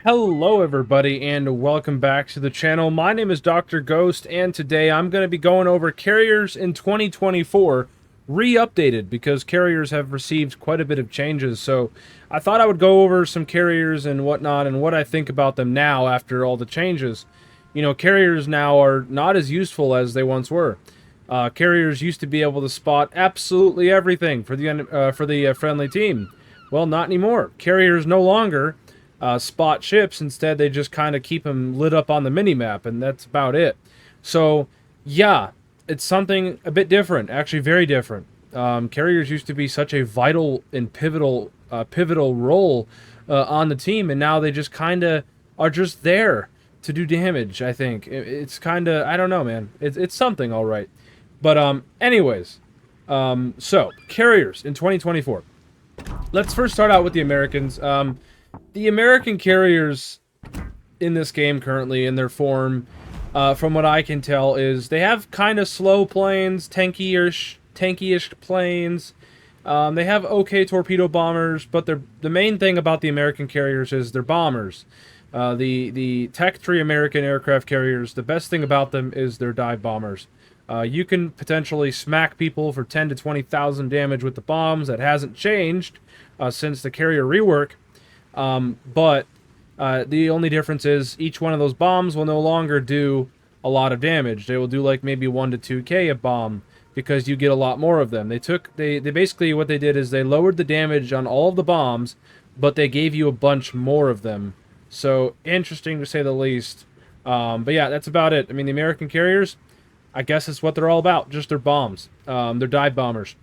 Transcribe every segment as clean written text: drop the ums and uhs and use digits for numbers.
Hello everybody and welcome back to the channel. My name is Dr. Ghost and today I'm going to be going over carriers in 2024 re-updated because carriers have received quite a bit of changes. So I thought I would go over some carriers and whatnot and what I think about them now after all the changes. You know, carriers now are not as useful as they once were. Carriers used to be able to spot absolutely everything for the friendly team. Well, not anymore. Carriers no longer spot ships. Instead, they just kind of keep them lit up on the mini-map, and that's about it. So, yeah, it's something a bit different, actually very different. Carriers used to be such a vital and pivotal role on the team, and now they just kind of are just there to do damage, I think. It's kind of, I don't know, man. It's something, all right. But, anyways, so, carriers in 2024. Let's first start out with the Americans. The American carriers in this game currently, in their form, from what I can tell, is they have kind of slow planes, tanky-ish planes. They have okay torpedo bombers, but the main thing about the American carriers is they're bombers. The Tech 3 American aircraft carriers, the best thing about them is their dive bombers. You can potentially smack people for 10 to 20,000 damage with the bombs. That hasn't changed since the carrier rework. But the only difference is each one of those bombs will no longer do a lot of damage. They will do like maybe 1 to 2k a bomb because you get a lot more of them. They basically, what they did is they lowered the damage on all of the bombs, but they gave you a bunch more of them. So interesting to say the least. But yeah, that's about it. I mean, the American carriers, I guess it's what they're all about, just their bombs. They're dive bombers.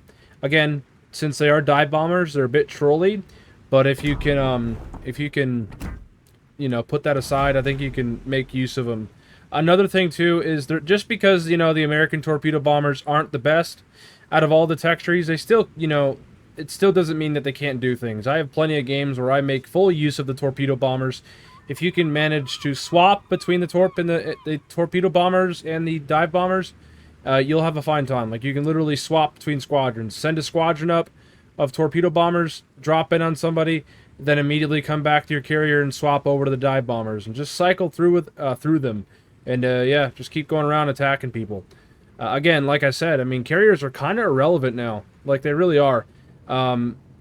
Again, since they are dive bombers, they're a bit trolly. But if you can, you know, put that aside, I think you can make use of them. Another thing too is they're just because, you know, the American torpedo bombers aren't the best out of all the tech trees, they still, you know, it still doesn't mean that they can't do things. I have plenty of games where I make full use of the torpedo bombers. If you can manage to swap between the torpedo bombers and the dive bombers, you'll have a fine time. Like, you can literally swap between squadrons. Send a squadron up of torpedo bombers, drop in on somebody, then immediately come back to your carrier and swap over to the dive bombers, and just cycle through them. And yeah, just keep going around attacking people. Again, like I said, I mean, carriers are kind of irrelevant now. Like, they really are.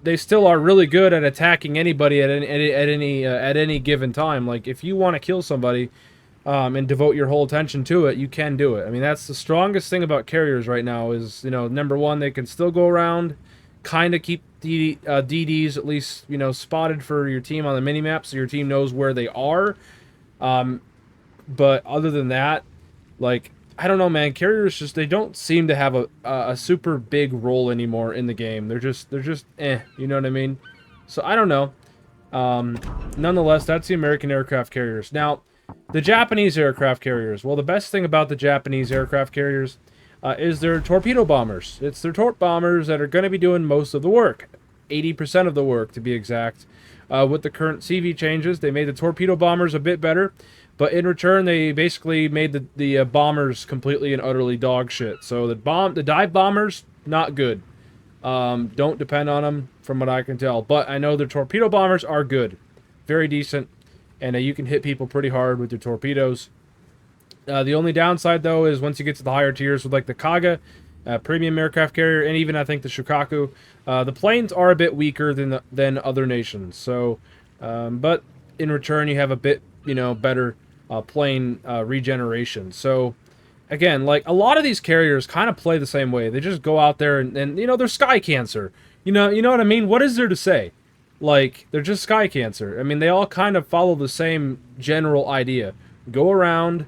They still are really good at attacking anybody at any given time. Like, if you want to kill somebody and devote your whole attention to it, you can do it. I mean, that's the strongest thing about carriers right now is, you know, number one, they can still go around, kind of keep DDs at least, you know, spotted for your team on the minimap so your team knows where they are. But other than that, like, I don't know, man. Carriers just, they don't seem to have a super big role anymore in the game. They're just you know what I mean? So I don't know. Nonetheless, that's the American aircraft carriers. Now, the Japanese aircraft carriers. Well, the best thing about the Japanese aircraft carriers is their torpedo bombers. It's their torp bombers that are going to be doing most of the work. 80% of the work, to be exact. With the current CV changes, they made the torpedo bombers a bit better. But in return, they basically made the bombers completely and utterly dog shit. So the dive bombers, not good. Don't depend on them, from what I can tell. But I know the torpedo bombers are good, very decent, and you can hit people pretty hard with your torpedoes. The only downside, though, is once you get to the higher tiers with, like, the Kaga, premium aircraft carrier, and even I think the Shukaku, the planes are a bit weaker than other nations. So, but in return, you have a bit, you know, better plane regeneration. So again, like, a lot of these carriers kind of play the same way. They just go out there and you know, they're sky cancer. You know what I mean? What is there to say? Like, they're just sky cancer. I mean, they all kind of follow the same general idea. Go around,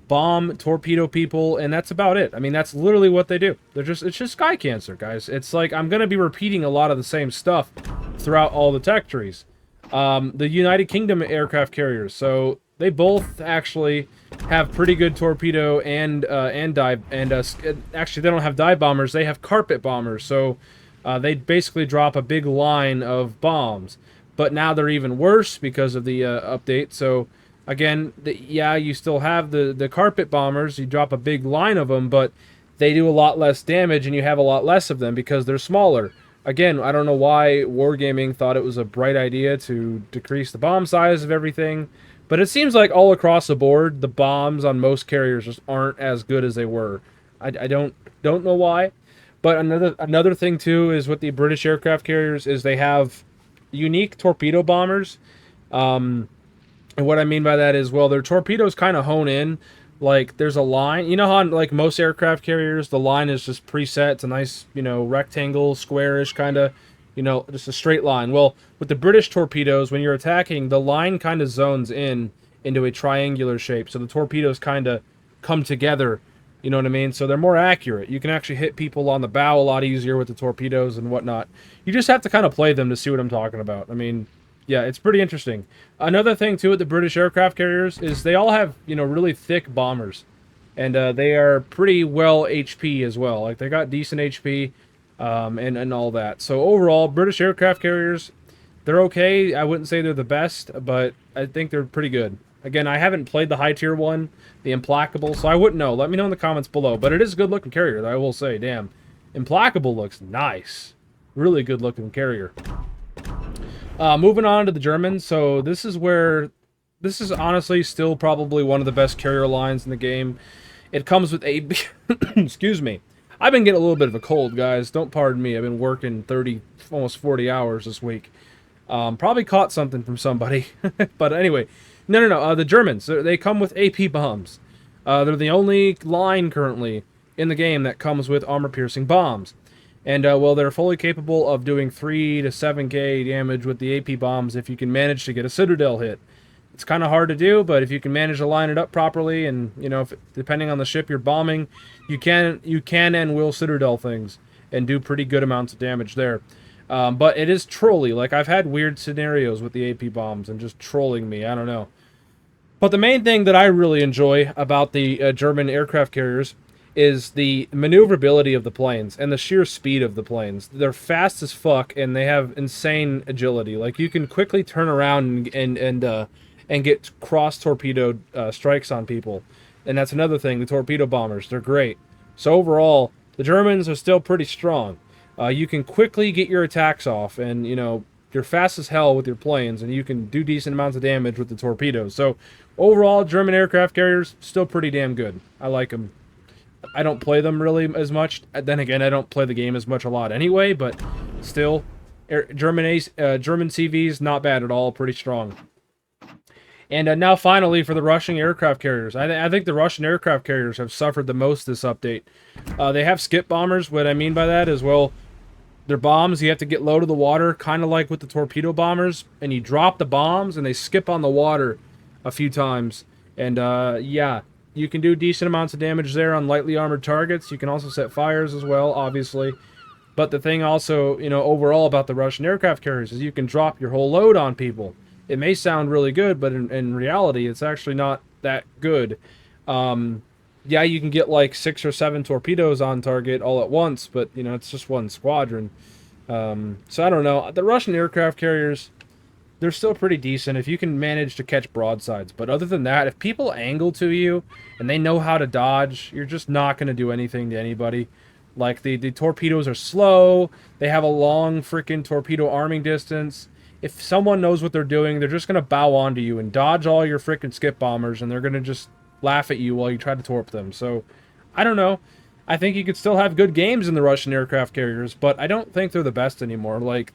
bomb, torpedo people, and that's about it. I mean, that's literally what they do. It's just sky cancer, guys. It's like, I'm going to be repeating a lot of the same stuff throughout all the tech trees. The United Kingdom aircraft carriers. So they both actually have pretty good torpedo and dive, and actually they don't have dive bombers, they have carpet bombers. So they basically drop a big line of bombs. But now they're even worse because of the update. So again, yeah, you still have the carpet bombers, you drop a big line of them, but they do a lot less damage and you have a lot less of them because they're smaller. Again, I don't know why Wargaming thought it was a bright idea to decrease the bomb size of everything, but it seems like all across the board, the bombs on most carriers just aren't as good as they were. I don't know why, but another thing too is with the British aircraft carriers is they have unique torpedo bombers. And what I mean by that is, well, their torpedoes kind of hone in. Like, there's a line. You know how, like, most aircraft carriers, the line is just preset. It's a nice, you know, rectangle, squarish kind of, you know, just a straight line. Well, with the British torpedoes, when you're attacking, the line kind of zones in into a triangular shape. So the torpedoes kind of come together, you know what I mean? So they're more accurate. You can actually hit people on the bow a lot easier with the torpedoes and whatnot. You just have to kind of play them to see what I'm talking about. I mean, yeah, it's pretty interesting. Another thing, too, with the British aircraft carriers is they all have, you know, really thick bombers. And they are pretty well HP as well. Like, they got decent HP and all that. So, overall, British aircraft carriers, they're okay. I wouldn't say they're the best, but I think they're pretty good. Again, I haven't played the high-tier one, the Implacable, so I wouldn't know. Let me know in the comments below. But it is a good-looking carrier, I will say. Damn. Implacable looks nice. Really good-looking carrier. Moving on to the Germans, so this is honestly still probably one of the best carrier lines in the game. It comes with a, excuse me, I've been getting a little bit of a cold, guys, don't pardon me, I've been working 30, almost 40 hours this week. Probably caught something from somebody, but anyway, no, the Germans, they come with AP bombs. They're the only line currently in the game that comes with armor-piercing bombs. And, well, they're fully capable of doing 3 to 7k damage with the AP bombs if you can manage to get a Citadel hit. It's kind of hard to do, but if you can manage to line it up properly, and, you know, depending on the ship you're bombing, you can and will Citadel things and do pretty good amounts of damage there. But it is trolly. Like, I've had weird scenarios with the AP bombs and just trolling me. I don't know. But the main thing that I really enjoy about the German aircraft carriers is the maneuverability of the planes and the sheer speed of the planes. They're fast as fuck, and they have insane agility. Like, you can quickly turn around and get cross-torpedo strikes on people. And that's another thing, the torpedo bombers. They're great. So overall, the Germans are still pretty strong. You can quickly get your attacks off, and, you know, you're fast as hell with your planes, and you can do decent amounts of damage with the torpedoes. So overall, German aircraft carriers, still pretty damn good. I like them. I don't play them really as much. Then again, I don't play the game as much a lot anyway, but still, German CVs, not bad at all, pretty strong. And now finally for the Russian aircraft carriers. I think the Russian aircraft carriers have suffered the most this update. They have skip bombers. What I mean by that is, well, they're bombs. You have to get low to the water, kind of like with the torpedo bombers, and you drop the bombs and they skip on the water a few times. And yeah, you can do decent amounts of damage there on lightly armored targets. You can also set fires as well, obviously. But the thing also, you know, overall about the Russian aircraft carriers is you can drop your whole load on people. It may sound really good, but in reality, it's actually not that good. Yeah, you can get like 6 or 7 torpedoes on target all at once, but, you know, it's just one squadron. So I don't know. The Russian aircraft carriers, they're still pretty decent if you can manage to catch broadsides. But other than that, if people angle to you and they know how to dodge, you're just not going to do anything to anybody. Like, the torpedoes are slow. They have a long freaking torpedo arming distance. If someone knows what they're doing, they're just going to bow onto you and dodge all your freaking skip bombers, and they're going to just laugh at you while you try to torp them. So, I don't know. I think you could still have good games in the Russian aircraft carriers, but I don't think they're the best anymore. Like,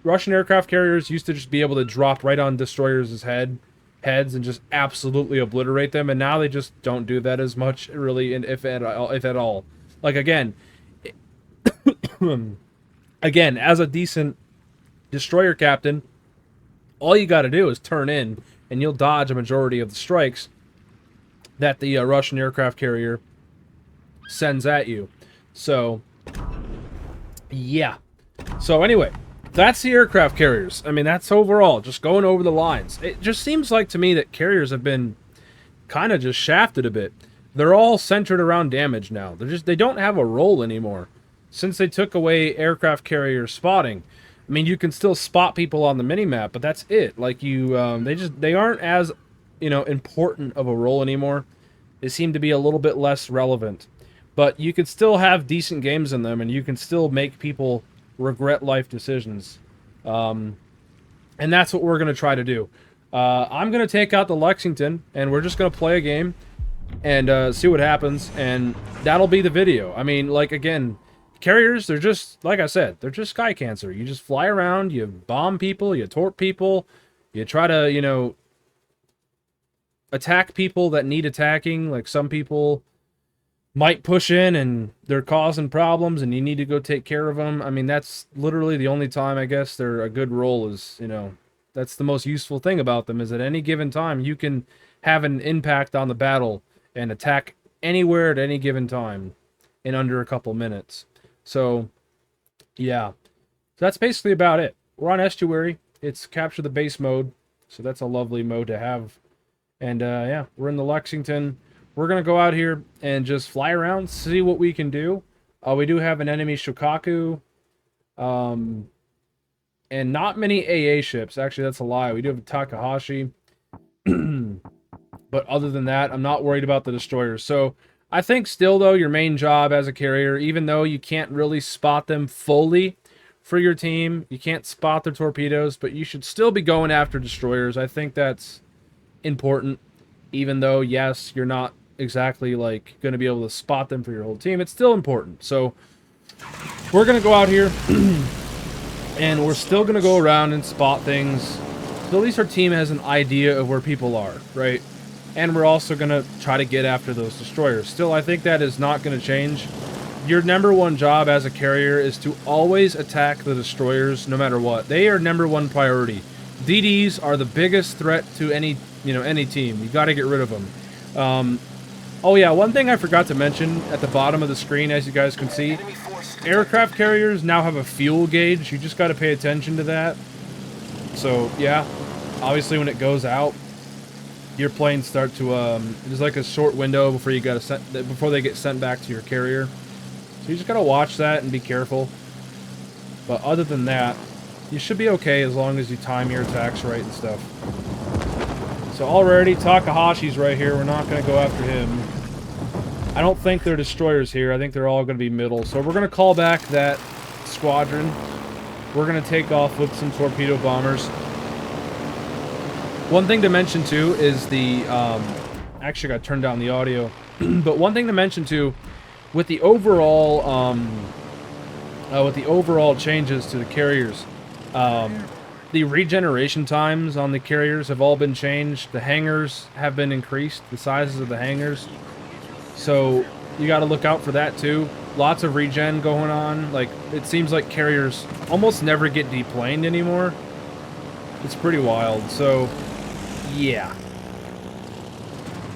Russian aircraft carriers used to just be able to drop right on destroyers' heads and just absolutely obliterate them, and now they just don't do that as much, really, if at all. Like, again, as a decent destroyer captain, all you got to do is turn in, and you'll dodge a majority of the strikes that the Russian aircraft carrier sends at you. So, yeah. So, anyway, that's the aircraft carriers. I mean, that's overall, just going over the lines. It just seems like to me that carriers have been kind of just shafted a bit. They're all centered around damage now. They don't have a role anymore. Since they took away aircraft carrier spotting, I mean, you can still spot people on the minimap, but that's it. Like, they aren't as, you know, important of a role anymore. They seem to be a little bit less relevant. But you can still have decent games in them, and you can still make people regret life decisions. And that's what we're going to try to do. I'm going to take out the Lexington, and we're just going to play a game and see what happens, and that'll be the video. I mean, like, again, carriers, they're just, like I said, they're just sky cancer. You just fly around, you bomb people, you torp people, you try to, you know, attack people that need attacking. Like, some people might push in and they're causing problems and you need to go take care of them. I mean, that's literally the only time, I guess, they're a good role is, you know, that's the most useful thing about them, is at any given time you can have an impact on the battle and attack anywhere at any given time in under a couple minutes. So, yeah. So that's basically about it. We're on Estuary. It's capture the base mode, so that's a lovely mode to have. And, yeah, we're in the Lexington. We're going to go out here and just fly around, see what we can do. We do have an enemy Shokaku. And not many AA ships. Actually, that's a lie. We do have a Takahashi. But other than that, I'm not worried about the destroyers. So I think still, though, your main job as a carrier, even though you can't really spot them fully for your team, you can't spot their torpedoes, but you should still be going after destroyers. I think that's important. Even though, yes, you're not exactly, like, going to be able to spot them for your whole team, it's still important. So we're going to go out here, and we're still going to go around and spot things. So at least our team has an idea of where people are, right? And we're also going to try to get after those destroyers. Still, I think that is not going to change. Your #1 job as a carrier is to always attack the destroyers no matter what. They are #1 priority. DDs are the biggest threat to any, you know, any team. You got to get rid of them. Oh yeah, one thing I forgot to mention at the bottom of the screen, as you guys can see, aircraft carriers now have a fuel gauge. You just got to pay attention to that. So yeah, obviously when it goes out, your planes start to there's like a short window before you got to before they get sent back to your carrier. So you just gotta watch that and be careful. But other than that, you should be okay as long as you time your attacks right and stuff. So already Takahashi's right here. We're not gonna go after him. I don't think they're destroyers here. I think they're all gonna be middle. So we're gonna call back that squadron. We're gonna take off with some torpedo bombers. One thing to mention too is the actually I gotta turn down the audio. But one thing to mention too, with the overall changes to the carriers, the regeneration times on the carriers have all been changed. The hangars have been increased, the sizes of the hangars. So you got to look out for that too. Lots of regen going on. Like, it seems like carriers almost never get deplaned anymore. It's pretty wild. So yeah.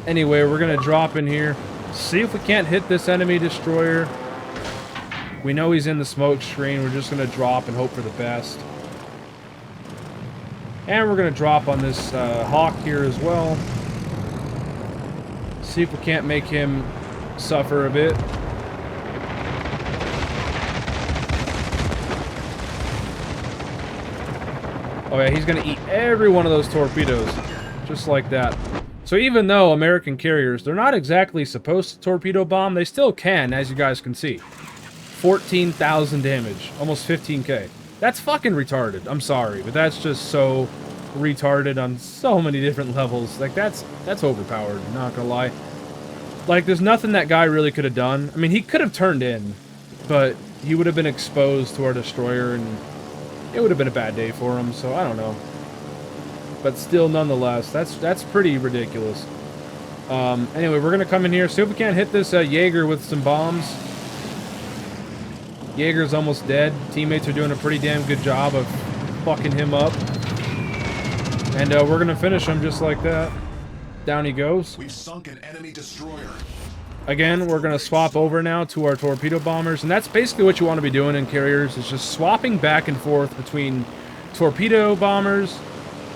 Anyway, we're gonna drop in here, see if we can't hit this enemy destroyer. We know he's in the smoke screen. We're just gonna drop and hope for the best. And we're gonna drop on this Hawk here as well. See if we can't make him suffer a bit. Oh yeah, he's gonna eat every one of those torpedoes. Just like that. So even though American carriers, they're not exactly supposed to torpedo bomb, they still can, as you guys can see. 14,000 damage. Almost 15k. That's fucking retarded. I'm sorry, but that's just so retarded on so many different levels. Like, that's overpowered, not gonna lie. Like, there's nothing that guy really could have done. I mean, he could have turned in, but he would have been exposed to our destroyer, and it would have been a bad day for him, so I don't know. But still, nonetheless, that's pretty ridiculous. Anyway, we're gonna come in here, see if we can't hit this Jaeger with some bombs. Jaeger's almost dead. Teammates are doing a pretty damn good job of fucking him up. And we're gonna finish him just like that. Down he goes. We've sunk an enemy destroyer. Again, we're gonna swap over now to our torpedo bombers, and that's basically what you want to be doing in carriers, is just swapping back and forth between torpedo bombers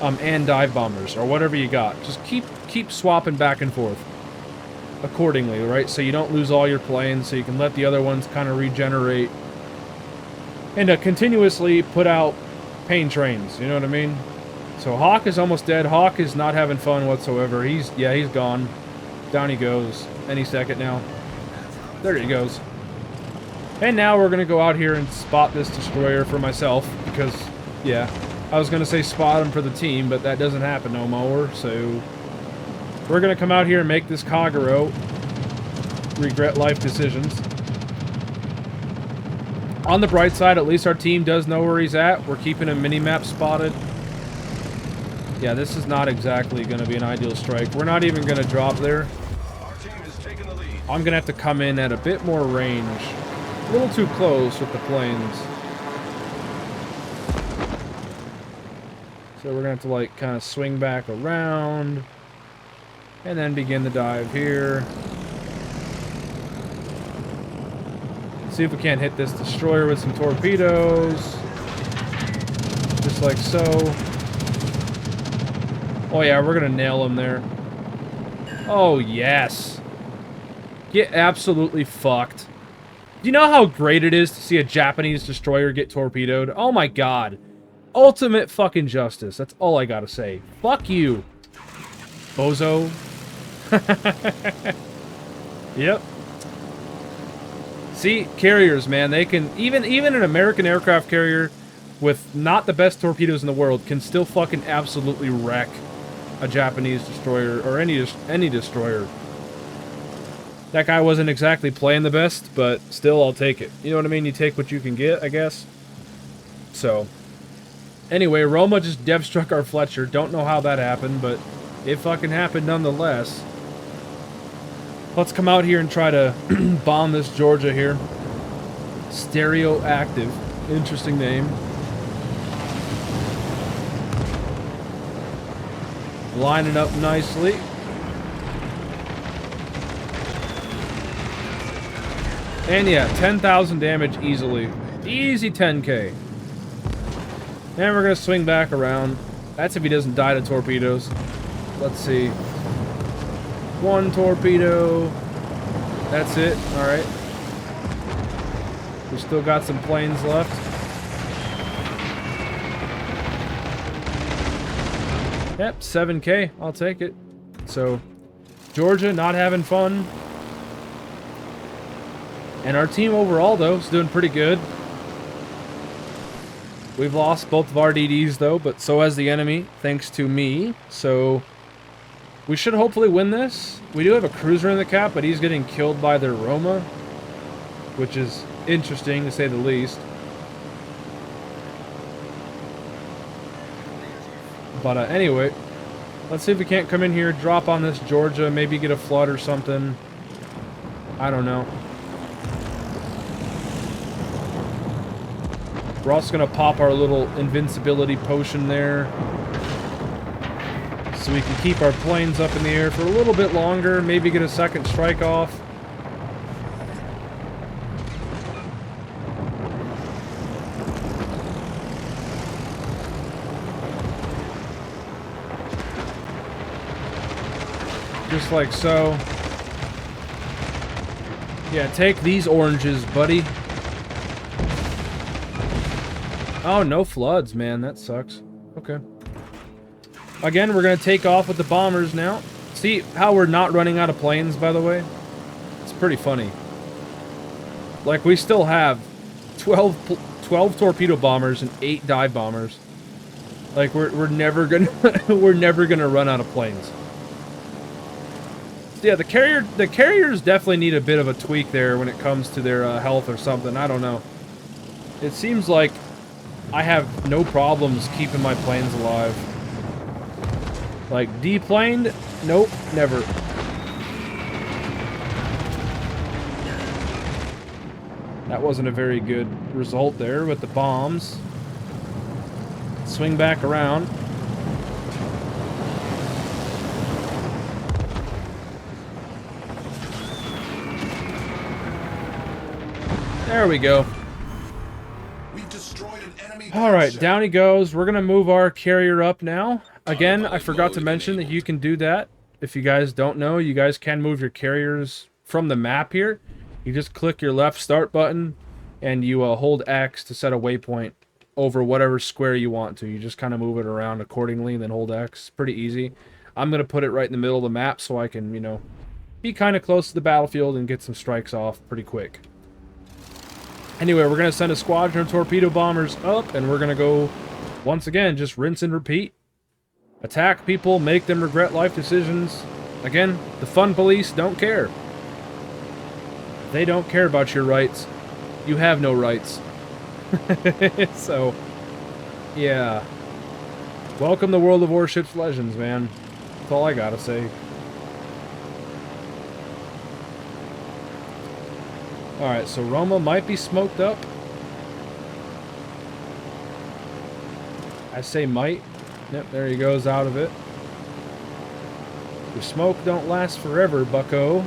and dive bombers, or whatever you got. Just keep swapping back and forth accordingly, right? So you don't lose all your planes, so you can let the other ones kind of regenerate, and continuously put out pain trains, you know what I mean? So Hawk is almost dead. Hawk is not having fun whatsoever. He's gone. Down he goes. Any second now. There he goes. And now we're going to go out here and spot this destroyer for myself, because, yeah, I was going to say spot him for the team, but that doesn't happen no more, so we're going to come out here and make this Kagero regret life decisions. On the bright side, at least our team does know where he's at. We're keeping a mini-map spotted. Yeah, this is not exactly going to be an ideal strike. We're not even going to drop there. Our team is taking the lead. I'm going to have to come in at a bit more range. A little too close with the planes. So we're going to have to, like, kind of swing back around. And then begin the dive here. See if we can't hit this destroyer with some torpedoes. Just like so. Oh yeah, we're gonna nail him there. Oh yes. Get absolutely fucked. Do you know how great it is to see a Japanese destroyer get torpedoed? Oh my god. Ultimate fucking justice. That's all I gotta say. Fuck you, bozo. Yep. See, carriers, man, they can, even an American aircraft carrier with not the best torpedoes in the world can still fucking absolutely wreck a Japanese destroyer, or any destroyer. That guy wasn't exactly playing the best, but still, I'll take it. You know what I mean? You take what you can get, I guess. So, anyway, Roma just dev struck our Fletcher. Don't know how that happened, but it fucking happened nonetheless. Let's come out here and try to bomb this Georgia here. Stereo Active. Interesting name. Lining up nicely. And yeah, 10,000 damage easily. Easy 10k. And we're going to swing back around. That's if he doesn't die to torpedoes. Let's see. One torpedo. That's it. Alright. We still got some planes left. Yep, 7k. I'll take it. So, Georgia not having fun. And our team overall, though, is doing pretty good. We've lost both of our DDs, though, but so has the enemy, thanks to me. So, we should hopefully win this. We do have a cruiser in the cap, but he's getting killed by their Roma, which is interesting, to say the least. But anyway, let's see if we can't come in here, drop on this Georgia, maybe get a flood or something. I don't know. We're also going to pop our little invincibility potion there, so we can keep our planes up in the air for a little bit longer, maybe get a second strike off. Just like so. Yeah, take these oranges, buddy. Oh, no floods, man. That sucks. Okay. Again, we're going to take off with the bombers now. See how we're not running out of planes, by the way? It's pretty funny. Like, we still have 12 torpedo bombers and 8 dive bombers. Like, we're never gonna we're never gonna run out of planes. So yeah, the carriers definitely need a bit of a tweak there when it comes to their health or something. I don't know. It seems like I have no problems keeping my planes alive. Like, deplaned? Nope, never. That wasn't a very good result there with the bombs. Swing back around. There we go. Alright, down he goes. We're going to move our carrier up now. Again, I forgot to mention that you can do that. If you guys don't know, you guys can move your carriers from the map here. You just click your left start button, and you hold X to set a waypoint over whatever square you want to. You just kind of move it around accordingly, and then hold X. Pretty easy. I'm going to put it right in the middle of the map so I can, you know, be kind of close to the battlefield and get some strikes off pretty quick. Anyway, we're going to send a squadron of torpedo bombers up, and we're going to go, once again, just rinse and repeat. Attack people, make them regret life decisions. Again, the fun police don't care. They don't care about your rights. You have no rights. So, yeah. Welcome to World of Warships Legends, man. That's all I gotta say. Alright, so Roma might be smoked up. I say might. Yep, there he goes out of it. Your smoke don't last forever, bucko.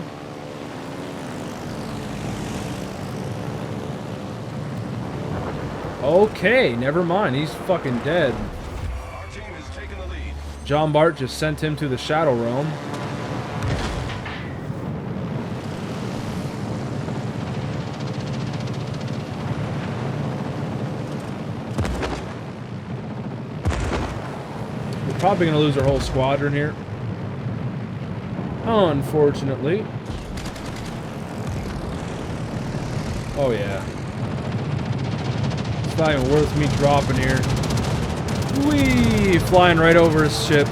Okay, never mind. He's fucking dead. Our team has taken the lead. John Bart just sent him to the Shadow Realm. We're probably going to lose our whole squadron here. Unfortunately. Oh, yeah. It's not even worth me dropping here. Whee! Flying right over his ship.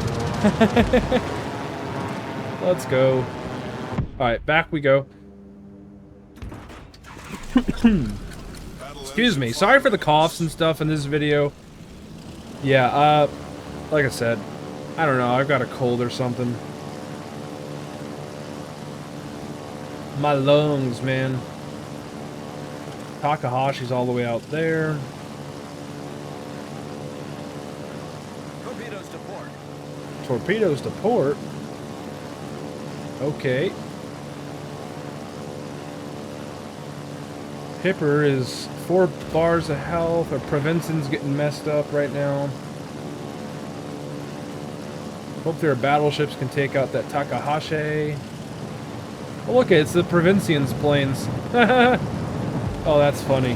Let's go. Alright, back we go. Excuse me. Sorry for the coughs and stuff in this video. Yeah, like I said, I don't know. I've got a cold or something. My lungs, man. Takahashi's all the way out there. Torpedoes to port. Torpedoes to port? Okay. Hipper is 4 bars of health. Our Prevention's getting messed up right now. Hope their battleships can take out that Takahashi. Oh, look, it's the Provincians' planes. Oh, that's funny.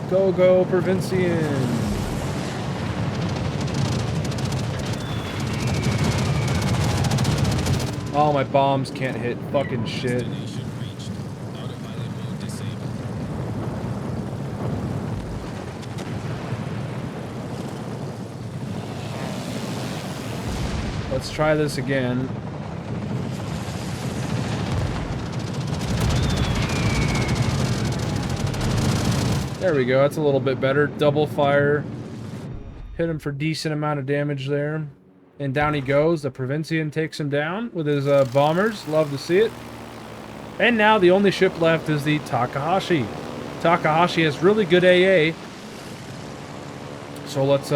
Go, go, Provincian. Oh, my bombs can't hit. Fucking shit. Let's try this again. There we go, that's a little bit better. Double fire. Hit him for decent amount of damage there. And down he goes. The Provincian takes him down with his bombers. Love to see it. And now the only ship left is the Takahashi. Takahashi has really good AA. So let's,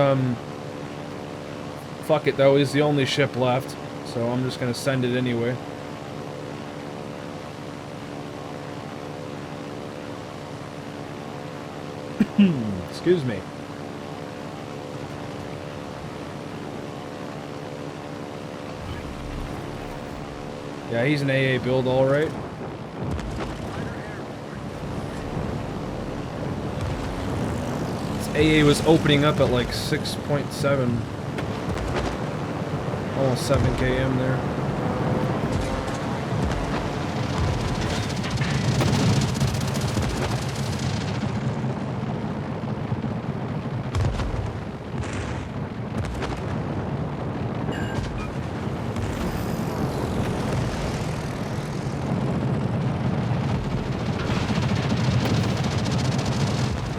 fuck it though, he's the only ship left. So I'm just gonna send it anyway. Excuse me. Yeah, he's an AA build, all right. His AA was opening up at like 6.7. Almost 7 km there.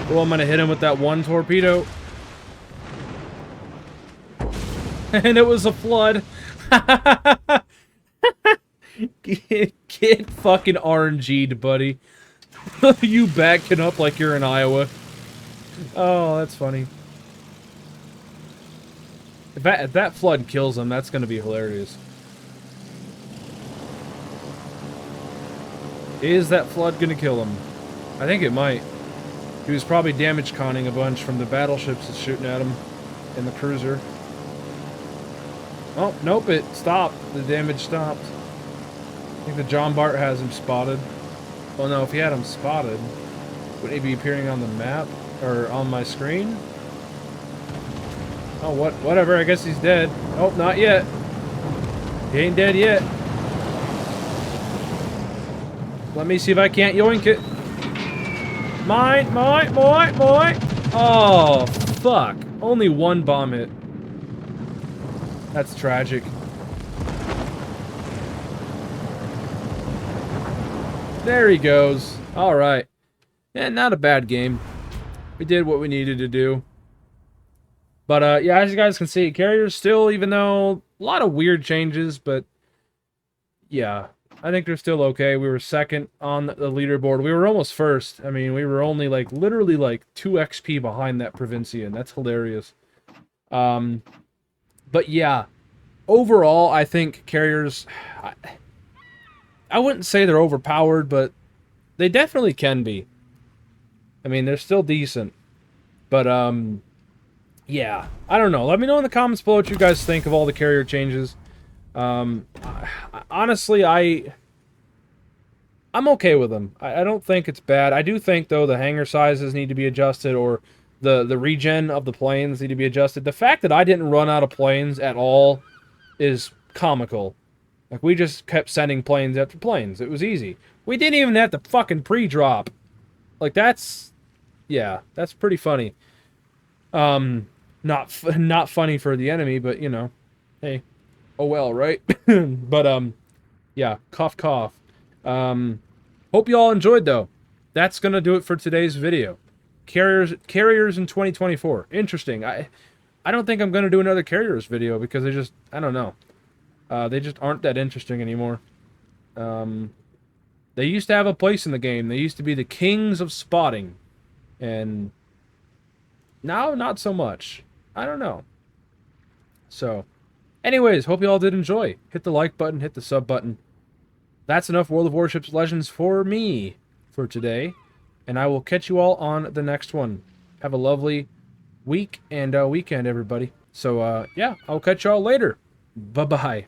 Well, I'm gonna hit him with that one torpedo. And it was a flood. Get fucking RNG'd, buddy. You backing up like you're in Iowa. Oh, that's funny. If that flood kills him, that's gonna be hilarious. Is that flood gonna kill him? I think it might. He was probably damage conning a bunch from the battleships that's shooting at him in the cruiser. Oh, nope, it stopped. The damage stopped. I think the John Bart has him spotted. Well, no, if he had him spotted, would he be appearing on the map? Or on my screen? Oh, whatever, I guess he's dead. Oh, not yet. He ain't dead yet. Let me see if I can't yoink it. Mine. Oh, fuck. Only one bomb hit. That's tragic. There he goes. Alright. Yeah, not a bad game. We did what we needed to do. But, yeah, as you guys can see, carriers still, even though a lot of weird changes, but yeah, I think they're still okay. We were second on the leaderboard. We were almost first. I mean, we were only, like, literally, like, 2 XP behind that Provincian. That's hilarious. But, yeah, overall, I think carriers... I wouldn't say they're overpowered, but they definitely can be. I mean, they're still decent. But, yeah, I don't know. Let me know in the comments below what you guys think of all the carrier changes. Honestly, I'm okay with them. I don't think it's bad. I do think, though, the hangar sizes need to be adjusted, or the regen of the planes need to be adjusted. The fact that I didn't run out of planes at all is comical. Like, we just kept sending planes after planes. It was easy. We didn't even have to fucking pre-drop. Like, that's... yeah, that's pretty funny. Not funny for the enemy, but, you know, hey, oh well, right? But, yeah, cough, cough. Hope you all enjoyed, though. That's gonna do it for today's video. Carriers in 2024. Interesting. I don't think I'm gonna do another carriers video because they just, I don't know. They just aren't that interesting anymore. They used to have a place in the game. They used to be the kings of spotting. And now, not so much. I don't know. So, anyways, hope you all did enjoy. Hit the like button, hit the sub button. That's enough World of Warships Legends for me for today. And I will catch you all on the next one. Have a lovely week and weekend, everybody. So, yeah, I'll catch you all later. Bye-bye.